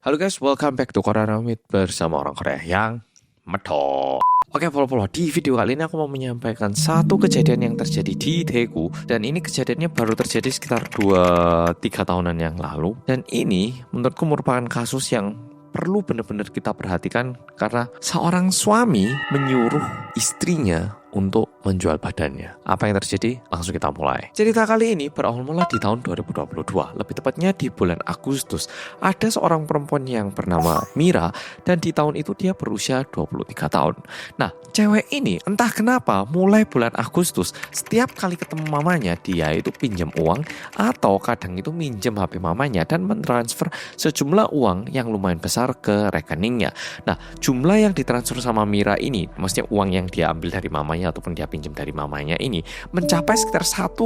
Halo guys, welcome back to Korea Ramit bersama orang Korea yang medok. Oke, follow-follow. Di video kali ini aku mau menyampaikan satu kejadian yang terjadi di Daegu. Dan ini kejadiannya baru terjadi sekitar 2-3 tahunan yang lalu. Dan ini menurutku merupakan kasus yang perlu benar-benar kita perhatikan karena seorang suami menyuruh istrinya untuk menjual badannya. Apa yang terjadi? Langsung kita mulai. Cerita kali ini berawal mula di tahun 2022, lebih tepatnya di bulan Agustus. Ada seorang perempuan yang bernama Mira dan di tahun itu dia berusia 23 tahun. Nah, cewek ini entah kenapa mulai bulan Agustus setiap kali ketemu mamanya dia itu pinjam uang atau kadang itu minjem HP mamanya dan mentransfer sejumlah uang yang lumayan besar ke rekeningnya. Nah, jumlah yang ditransfer sama Mira ini, maksudnya uang yang dia ambil dari mamanya ataupun dia pinjam dari mamanya ini mencapai sekitar 1,6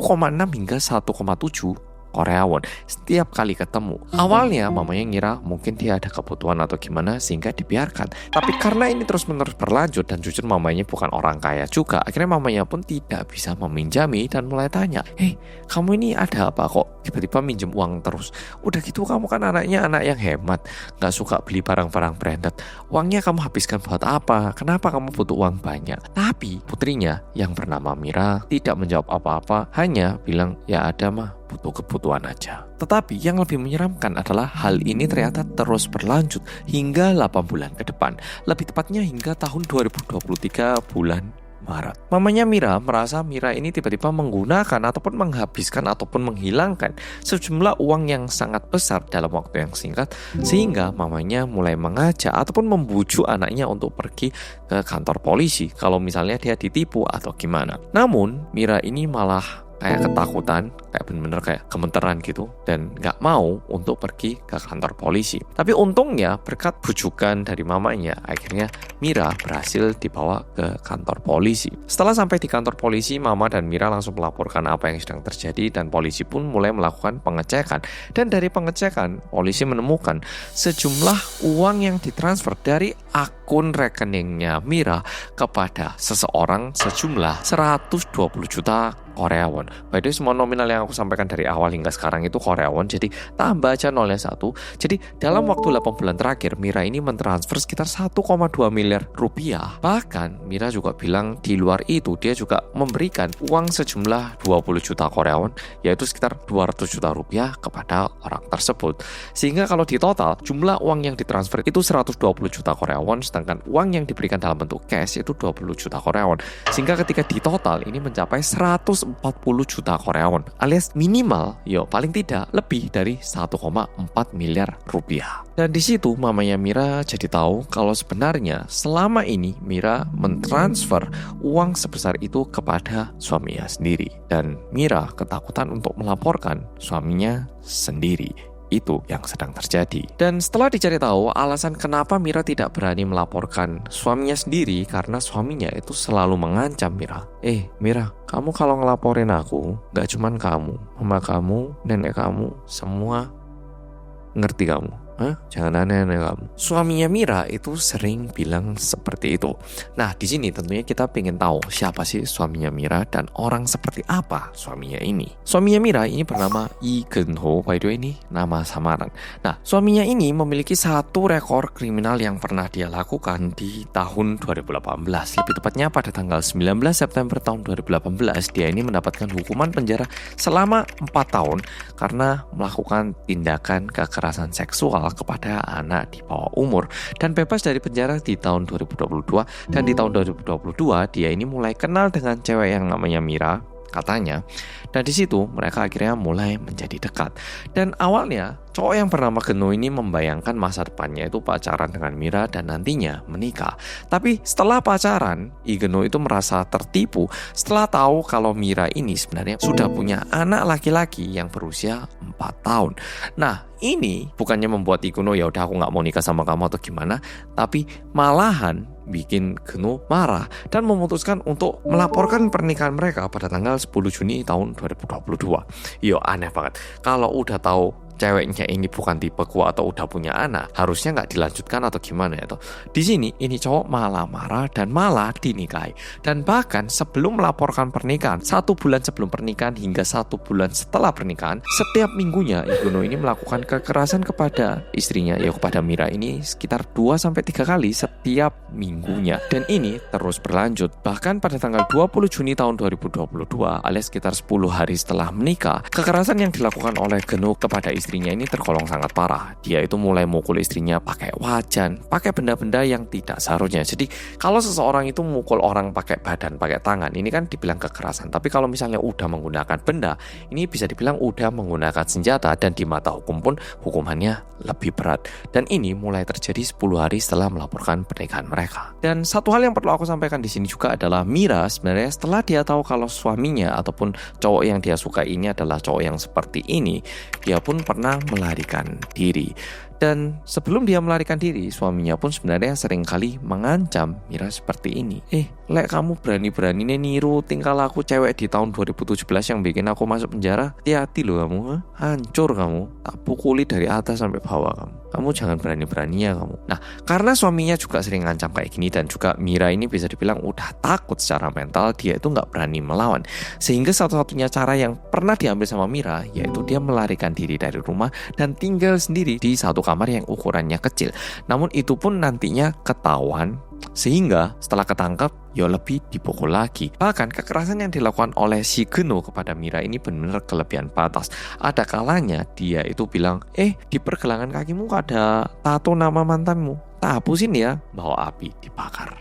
hingga 1,7 Korea won setiap kali ketemu. Awalnya mamanya ngira mungkin dia ada kebutuhan atau gimana sehingga dibiarkan. Tapi karena ini terus-menerus berlanjut dan jujur mamanya bukan orang kaya juga, akhirnya mamanya pun tidak bisa meminjami dan mulai tanya, "Hei, kamu ini ada apa kok tiba-tiba minjem uang terus? Udah gitu kamu kan anaknya anak yang hemat, gak suka beli barang-barang branded. Uangnya kamu habiskan buat apa? Kenapa kamu butuh uang banyak?" Tapi putrinya yang bernama Mira tidak menjawab apa-apa, hanya bilang, "Ya ada mah, butuh kebutuhan aja." Tetapi yang lebih menyeramkan adalah hal ini ternyata terus berlanjut hingga 8 bulan ke depan. Lebih tepatnya hingga tahun 2023 bulan Maret. Mamanya Mira merasa Mira ini tiba-tiba menggunakan ataupun menghabiskan ataupun menghilangkan sejumlah uang yang sangat besar dalam waktu yang singkat, sehingga mamanya mulai mengajak ataupun membujuk anaknya untuk pergi ke kantor polisi kalau misalnya dia ditipu atau gimana. Namun Mira ini malah kayak ketakutan, kayak bener-bener kayak gemeteran gitu dan gak mau untuk pergi ke kantor polisi. Tapi untungnya berkat bujukan dari mamanya, akhirnya Mira berhasil dibawa ke kantor polisi. Setelah sampai di kantor polisi, Mama dan Mira langsung melaporkan apa yang sedang terjadi dan polisi pun mulai melakukan pengecekan. Dan dari pengecekan, polisi menemukan sejumlah uang yang ditransfer dari akun rekeningnya Mira kepada seseorang sejumlah 120 juta Korea won. By the way, semua nominal yang aku sampaikan dari awal hingga sekarang itu Korea won, jadi tambah aja nolnya 1. Jadi dalam waktu 8 bulan terakhir Mira ini mentransfer sekitar 1,2 miliar rupiah. Bahkan Mira juga bilang di luar itu dia juga memberikan uang sejumlah 20 juta Korea won, yaitu sekitar 200 juta rupiah kepada orang tersebut. Sehingga kalau di total jumlah uang yang ditransfer itu 120 juta Korea won, sedangkan uang yang diberikan dalam bentuk cash itu 20 juta Korea won. Sehingga ketika di total ini mencapai 140 juta Korea won, alias minimal paling tidak lebih dari 1,4 miliar rupiah. Dan di situ mamanya Mira jadi tahu kalau sebenarnya selama ini Mira mentransfer uang sebesar itu kepada suaminya sendiri, dan Mira ketakutan untuk melaporkan suaminya sendiri. Itu yang sedang terjadi. Dan setelah dicari tahu alasan kenapa Mira tidak berani melaporkan suaminya sendiri, karena suaminya itu selalu mengancam Mira. Mira, kamu kalau ngelaporin aku, gak cuman kamu, mama kamu, nenek kamu, semua ngerti kamu. Jangan aneh-aneh kamu. Suaminya Mira itu sering bilang seperti itu. Nah, di sini tentunya kita pengen tahu siapa sih suaminya Mira dan orang seperti apa suaminya ini. Suaminya Mira ini bernama Lee Geun-ho. By the way, ini nama samaran. Nah, suaminya ini memiliki satu rekor kriminal yang pernah dia lakukan di tahun 2018. Lebih tepatnya pada tanggal 19 September tahun 2018, dia ini mendapatkan hukuman penjara selama 4 tahun karena melakukan tindakan kekerasan seksual kepada anak di bawah umur, dan bebas dari penjara di tahun 2022. Dan di tahun 2022 dia ini mulai kenal dengan cewek yang namanya Mira katanya, dan di situ mereka akhirnya mulai menjadi dekat. Dan awalnya cowok yang bernama Geno ini membayangkan masa depannya itu pacaran dengan Mira dan nantinya menikah. Tapi setelah pacaran, Geno itu merasa tertipu setelah tahu kalau Mira ini sebenarnya sudah punya anak laki-laki yang berusia 4 tahun. Nah, ini bukannya membuat Geno ya udah aku nggak mau nikah sama kamu atau gimana, tapi malahan bikin Geno marah dan memutuskan untuk melaporkan pernikahan mereka pada tanggal 10 Juni tahun 2022. Aneh banget. Kalau udah tahu ceweknya ini bukan tipeku atau udah punya anak, harusnya nggak dilanjutkan atau gimana ya toh. Di sini ini cowok malah marah dan malah dinikahi. Dan bahkan sebelum melaporkan pernikahan, 1 bulan sebelum pernikahan hingga 1 bulan setelah pernikahan, setiap minggunya Iguno ini melakukan kekerasan kepada istrinya, ya kepada Mira ini sekitar 2-3 kali setiap minggunya. Dan ini terus berlanjut. Bahkan pada tanggal 20 Juni tahun 2022 alias sekitar 10 hari setelah menikah, kekerasan yang dilakukan oleh Geno kepada istrinya ini tergolong sangat parah. Dia itu mulai mukul istrinya pakai wajan, pakai benda-benda yang tidak seharusnya. Jadi kalau seseorang itu mukul orang pakai badan, pakai tangan, ini kan dibilang kekerasan. Tapi kalau misalnya udah menggunakan benda, ini bisa dibilang udah menggunakan senjata, dan di mata hukum pun hukumannya lebih berat. Dan ini mulai terjadi 10 hari setelah melaporkan pernikahan mereka. Dan satu hal yang perlu aku sampaikan di sini juga adalah Mira sebenarnya setelah dia tahu kalau suaminya ataupun cowok yang dia suka ini adalah cowok yang seperti ini, dia pun pernah melarikan diri. Dan sebelum dia melarikan diri, suaminya pun sebenarnya seringkali mengancam Mira seperti ini. Lek kamu berani-beraninya niru tingkah laku cewek di tahun 2017 yang bikin aku masuk penjara, hati-hati loh kamu, hancur kamu, tak pukuli dari atas sampai bawah kamu. Kamu jangan berani-beraninya kamu. Nah, karena suaminya juga sering ngancam kayak gini dan juga Mira ini bisa dibilang udah takut secara mental, dia itu nggak berani melawan. Sehingga satu-satunya cara yang pernah diambil sama Mira yaitu dia melarikan diri dari rumah dan tinggal sendiri di satu kamar yang ukurannya kecil. Namun itu pun nantinya ketahuan, sehingga setelah ketangkap ya lebih dipukul lagi. Bahkan kekerasan yang dilakukan oleh si Geno kepada Mira ini benar-benar kelebihan batas. Ada kalanya dia itu bilang, di pergelangan kakimu ada tato nama mantanmu, tak hapusin ya. Bawa api dibakar.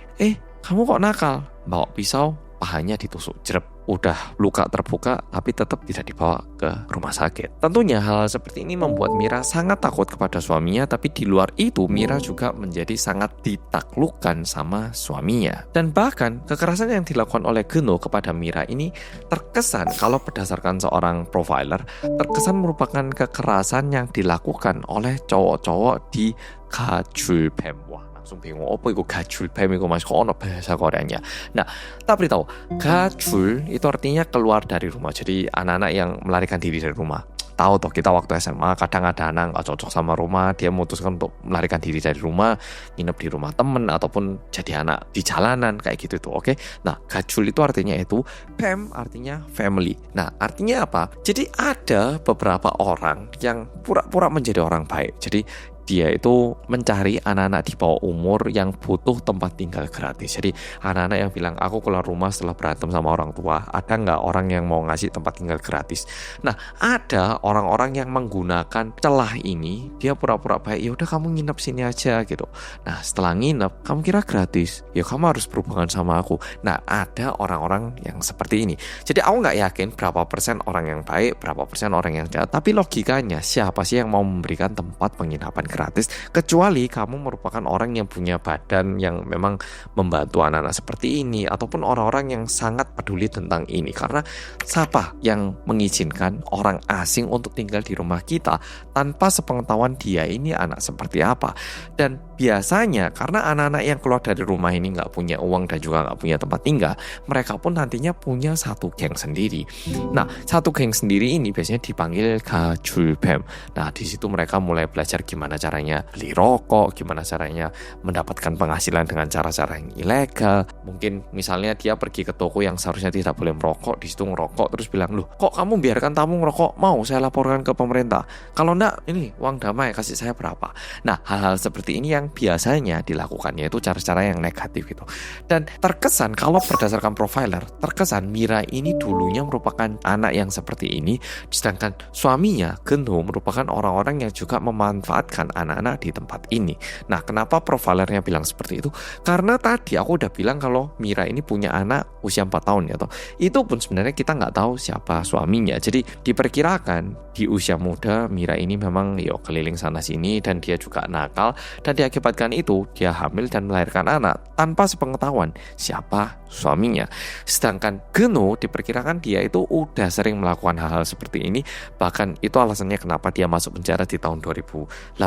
Kamu kok nakal? Bawa pisau, pahanya ditusuk jerep. Udah luka terbuka tapi tetap tidak dibawa ke rumah sakit. Tentunya hal seperti ini membuat Mira sangat takut kepada suaminya, tapi di luar itu Mira juga menjadi sangat ditaklukkan sama suaminya. Dan bahkan kekerasan yang dilakukan oleh Geno kepada Mira ini terkesan, kalau berdasarkan seorang profiler, terkesan merupakan kekerasan yang dilakukan oleh cowok-cowok di Gajulbem. Wah, langsung bingung apa itu Gajulbem itu, Mas, kok ono bahasa Koreanya. Nah, tak beritahu, Gajul itu artinya keluar dari rumah. Jadi anak-anak yang melarikan diri dari rumah. Tahu toh kita waktu SMA kadang ada anak nggak cocok sama rumah, dia memutuskan untuk melarikan diri dari rumah, nginep di rumah temen ataupun jadi anak di jalanan kayak gitu tuh. Oke. Nah, Gajul itu artinya itu, Pem artinya family. Nah, artinya apa? Jadi ada beberapa orang yang pura-pura menjadi orang baik. Jadi dia itu mencari anak-anak di bawah umur yang butuh tempat tinggal gratis. Jadi anak-anak yang bilang, aku keluar rumah setelah berantem sama orang tua, ada nggak orang yang mau ngasih tempat tinggal gratis? Nah, ada orang-orang yang menggunakan celah ini, dia pura-pura baik, ya udah kamu nginep sini aja gitu. Nah, setelah nginep, kamu kira gratis? Ya kamu harus berhubungan sama aku. Nah, ada orang-orang yang seperti ini. Jadi aku nggak yakin berapa persen orang yang baik, berapa persen orang yang jahat. Tapi logikanya, siapa sih yang mau memberikan tempat penginapan gratis, kecuali kamu merupakan orang yang punya badan yang memang membantu anak-anak seperti ini, ataupun orang-orang yang sangat peduli tentang ini. Karena siapa yang mengizinkan orang asing untuk tinggal di rumah kita tanpa sepengetahuan dia ini anak seperti apa? Dan biasanya karena anak-anak yang keluar dari rumah ini nggak punya uang dan juga nggak punya tempat tinggal, mereka pun nantinya punya satu geng sendiri. Nah, satu geng sendiri ini biasanya dipanggil Gajulbem. Nah, di situ mereka mulai belajar gimana caranya beli rokok, gimana caranya mendapatkan penghasilan dengan cara-cara yang ilegal. Mungkin misalnya dia pergi ke toko yang seharusnya tidak boleh merokok, di situ ngerokok, terus bilang, loh kok kamu biarkan tamu ngerokok, mau saya laporkan ke pemerintah, kalau enggak ini uang damai kasih saya berapa. Nah, hal-hal seperti ini yang biasanya dilakukan, yaitu cara-cara yang negatif gitu. Dan terkesan kalau berdasarkan profiler, terkesan Mira ini dulunya merupakan anak yang seperti ini, sedangkan suaminya Geno merupakan orang-orang yang juga memanfaatkan anak-anak di tempat ini. Nah, kenapa profilernya bilang seperti itu? Karena tadi aku udah bilang kalau Mira ini punya anak usia 4 tahun ya toh. Itu pun sebenarnya kita nggak tahu siapa suaminya. Jadi diperkirakan di usia muda Mira ini memang keliling sana sini dan dia juga nakal, dan diakibatkan itu dia hamil dan melahirkan anak tanpa sepengetahuan siapa suaminya. Sedangkan Geno diperkirakan dia itu udah sering melakukan hal-hal seperti ini, bahkan itu alasannya kenapa dia masuk penjara di tahun 2018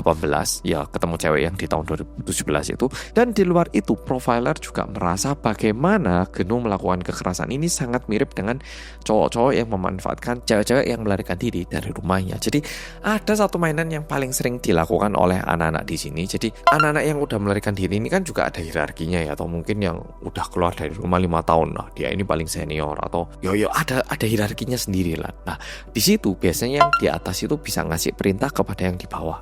ya ketemu cewek yang di tahun 2017 itu. Dan di luar itu profiler juga merasa bagaimana Geno melakukan kekerasan ini sangat mirip dengan cowok-cowok yang memanfaatkan cewek-cewek yang melarikan diri dari rumahnya. Jadi ada satu mainan yang paling sering dilakukan oleh anak-anak di sini. Jadi anak-anak yang udah melarikan diri ini kan juga ada hierarkinya ya, atau mungkin yang udah keluar dari rumah 5 tahun, nah dia ini paling senior, atau ada hierarkinya sendiri lah. Nah di situ biasanya yang di atas itu bisa ngasih perintah kepada yang di bawah,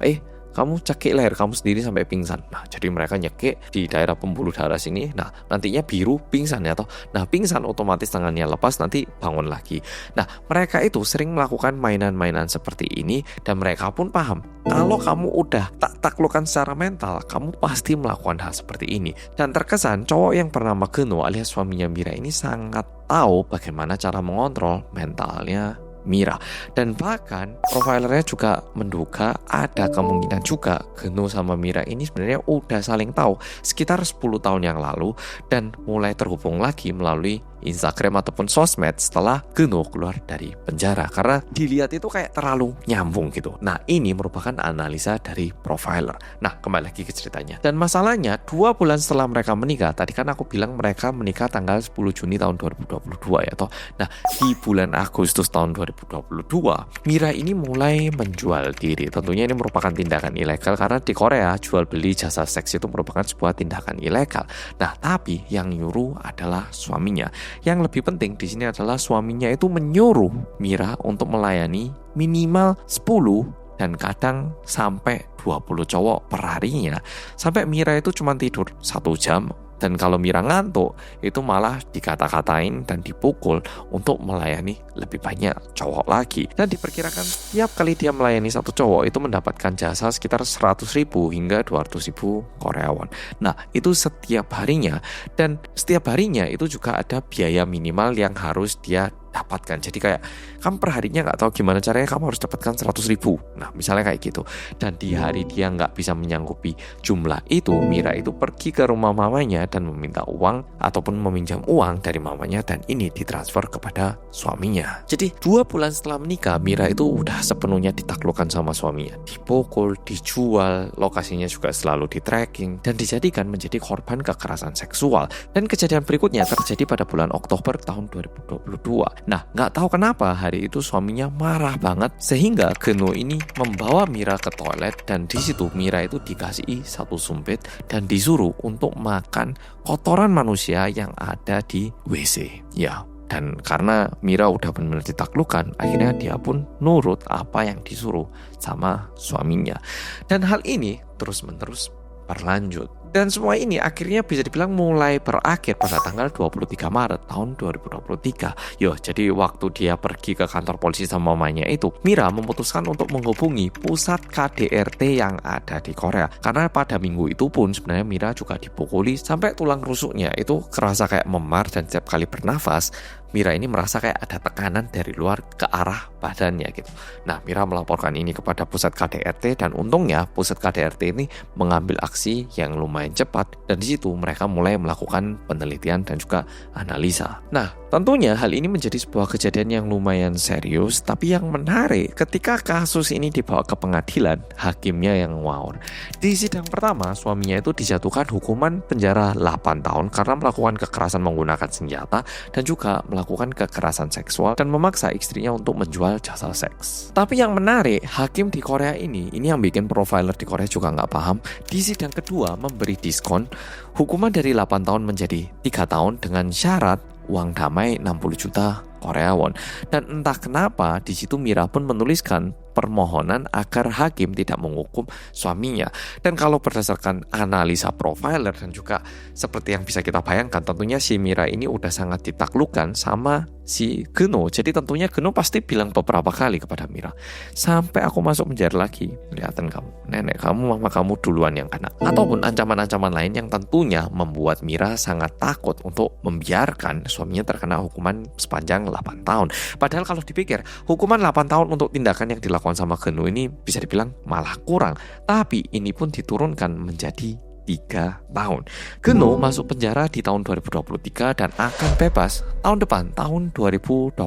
kamu cekik leher kamu sendiri sampai pingsan. Nah, jadi mereka nyekik di daerah pembuluh darah sini. Nah, nantinya biru pingsan ya toh. Nah, pingsan otomatis tangannya lepas, nanti bangun lagi. Nah, mereka itu sering melakukan mainan-mainan seperti ini dan mereka pun paham kalau kamu udah tak taklukkan secara mental, kamu pasti melakukan hal seperti ini. Dan terkesan cowok yang bernama Geno alias suaminya Mira ini sangat tahu bagaimana cara mengontrol mentalnya Mira. Dan bahkan profilernya juga menduga ada kemungkinan juga Geno sama Mira ini sebenarnya udah saling tahu sekitar 10 tahun yang lalu dan mulai terhubung lagi melalui Instagram ataupun sosmed setelah Geno keluar dari penjara, karena dilihat itu kayak terlalu nyambung gitu. Nah, ini merupakan analisa dari profiler. Nah, kembali lagi ke ceritanya. Dan masalahnya 2 bulan setelah mereka menikah, tadi kan aku bilang mereka menikah tanggal 10 Juni tahun 2022 ya toh. Nah, di bulan Agustus tahun 2022 Mira ini mulai menjual diri. Tentunya ini merupakan tindakan ilegal karena di Korea jual beli jasa seks itu merupakan sebuah tindakan ilegal. Nah, tapi yang nyuruh adalah suaminya. Yang lebih penting di sini adalah suaminya itu menyuruh Mira untuk melayani minimal 10 dan kadang sampai 20 cowok per harinya. Sampai Mira itu cuma tidur 1 jam. Dan kalau Mira ngantuk, itu malah dikata-katain dan dipukul untuk melayani lebih banyak cowok lagi. Dan diperkirakan tiap kali dia melayani 1 cowok itu mendapatkan jasa sekitar 100.000 hingga 200.000 Korea won. Nah, itu setiap harinya. Dan setiap harinya itu juga ada biaya minimal yang harus dia dapatkan. Jadi kayak kamu per harinya nggak tahu gimana caranya kamu harus dapatkan 100.000. Nah, misalnya kayak gitu. Dan di hari dia nggak bisa menyanggupi jumlah itu, Mira itu pergi ke rumah mamanya dan meminta uang ataupun meminjam uang dari mamanya, dan ini ditransfer kepada suaminya. Jadi 2 bulan setelah menikah, Mira itu udah sepenuhnya ditaklukkan sama suaminya. Dipukul, dijual, lokasinya juga selalu di tracking dan dijadikan menjadi korban kekerasan seksual. Dan kejadian berikutnya terjadi pada bulan Oktober tahun 2022. Nah, nggak tahu kenapa hari itu suaminya marah banget sehingga Geno ini membawa Mira ke toilet, dan di situ Mira itu dikasih 1 sumpit dan disuruh untuk makan kotoran manusia yang ada di WC. Ya, dan karena Mira udah benar-benar ditaklukkan, akhirnya dia pun nurut apa yang disuruh sama suaminya. Dan hal ini terus-menerus berlanjut. Dan semua ini akhirnya bisa dibilang mulai berakhir pada tanggal 23 Maret tahun 2023. Jadi waktu dia pergi ke kantor polisi sama mamanya itu, Mira memutuskan untuk menghubungi pusat KDRT yang ada di Korea. Karena pada minggu itu pun sebenarnya Mira juga dipukuli sampai tulang rusuknya itu kerasa kayak memar, dan setiap kali bernafas Mira ini merasa kayak ada tekanan dari luar ke arah badannya gitu. Nah, Mira melaporkan ini kepada pusat KDRT, dan untungnya pusat KDRT ini mengambil aksi yang lumayan cepat, dan di situ mereka mulai melakukan penelitian dan juga analisa. Nah, tentunya hal ini menjadi sebuah kejadian yang lumayan serius, tapi yang menarik ketika kasus ini dibawa ke pengadilan, hakimnya yang ngawur. Di sidang pertama, suaminya itu dijatuhkan hukuman penjara 8 tahun karena melakukan kekerasan menggunakan senjata dan juga melakukan kekerasan seksual dan memaksa istrinya untuk menjual jasa seks. Tapi yang menarik, hakim di Korea ini yang bikin profiler di Korea juga nggak paham, di sidang kedua memberi diskon hukuman dari 8 tahun menjadi 3 tahun dengan syarat uang damai 60 juta Korea won. Dan entah kenapa di situ Mira pun menuliskan permohonan agar hakim tidak menghukum suaminya. Dan kalau berdasarkan analisa profiler dan juga seperti yang bisa kita bayangkan, tentunya si Mira ini udah sangat ditaklukkan sama si Geno. Jadi tentunya Geno pasti bilang beberapa kali kepada Mira, sampai aku masuk penjara lagi, kelihatan kamu, nenek kamu, mama kamu duluan yang kena. Ataupun ancaman-ancaman lain yang tentunya membuat Mira sangat takut untuk membiarkan suaminya terkena hukuman sepanjang 8 tahun. Padahal kalau dipikir, hukuman 8 tahun untuk tindakan yang dilakukan sama Geno ini bisa dibilang malah kurang. Tapi ini pun diturunkan menjadi 3 tahun. Geno masuk penjara di tahun 2023 dan akan bebas tahun depan, tahun 2026,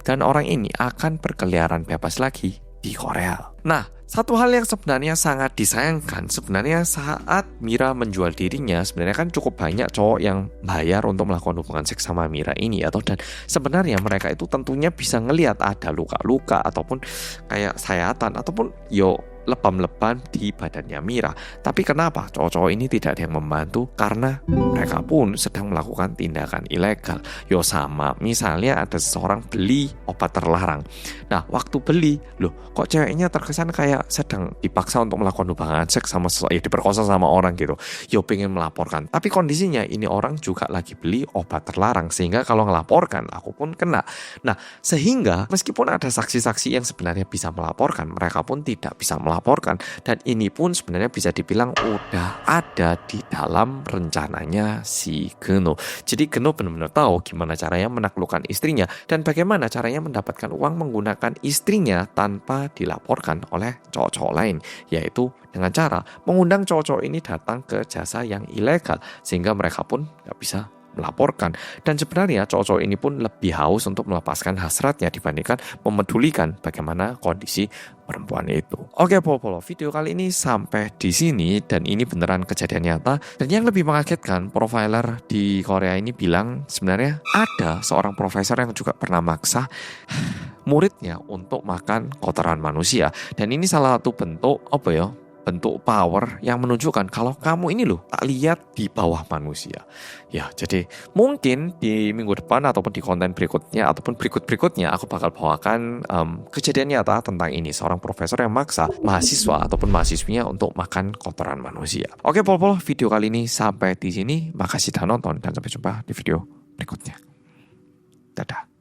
dan orang ini akan berkeliaran bebas lagi di Korea. Nah, satu hal yang sebenarnya sangat disayangkan, sebenarnya saat Mira menjual dirinya, sebenarnya kan cukup banyak cowok yang bayar untuk melakukan hubungan seks sama Mira ini, atau dan sebenarnya mereka itu tentunya bisa ngelihat ada luka-luka ataupun kayak sayatan ataupun lebam-lebam di badannya Mira. Tapi kenapa cowok-cowok ini tidak ada yang membantu? Karena mereka pun sedang melakukan tindakan ilegal. Sama misalnya ada seseorang beli obat terlarang. Nah, waktu beli, loh kok ceweknya terkesan kayak sedang dipaksa untuk melakukan hubungan seks sama diperkosa sama orang gitu. Pengen melaporkan. Tapi kondisinya ini orang juga lagi beli obat terlarang, sehingga kalau ngelaporkan aku pun kena. Nah, sehingga meskipun ada saksi-saksi yang sebenarnya bisa melaporkan, mereka pun tidak bisa melaporkan, dan ini pun sebenarnya bisa dibilang udah ada di dalam rencananya si Geno. Jadi Geno benar-benar tahu gimana caranya menaklukkan istrinya dan bagaimana caranya mendapatkan uang menggunakan istrinya tanpa dilaporkan oleh cowok-cowok lain, yaitu dengan cara mengundang cowok-cowok ini datang ke jasa yang ilegal sehingga mereka pun nggak bisa melaporkan. Dan sebenarnya cowok-cowok ini pun lebih haus untuk melepaskan hasratnya dibandingkan memedulikan bagaimana kondisi perempuan itu. Oke, Polo, video kali ini sampai di sini, dan ini beneran kejadian nyata. Dan yang lebih mengagetkan, profiler di Korea ini bilang sebenarnya ada seorang profesor yang juga pernah maksa muridnya untuk makan kotoran manusia. Dan ini salah satu bentuk bentuk power yang menunjukkan kalau kamu ini loh tak lihat di bawah manusia. Ya, jadi mungkin di minggu depan ataupun di konten berikutnya ataupun berikutnya aku bakal bawakan kejadian nyata tentang ini, seorang profesor yang maksa mahasiswa ataupun mahasiswinya untuk makan kotoran manusia. Oke, Pol, video kali ini sampai di sini. Makasih sudah nonton dan sampai jumpa di video berikutnya. Dadah.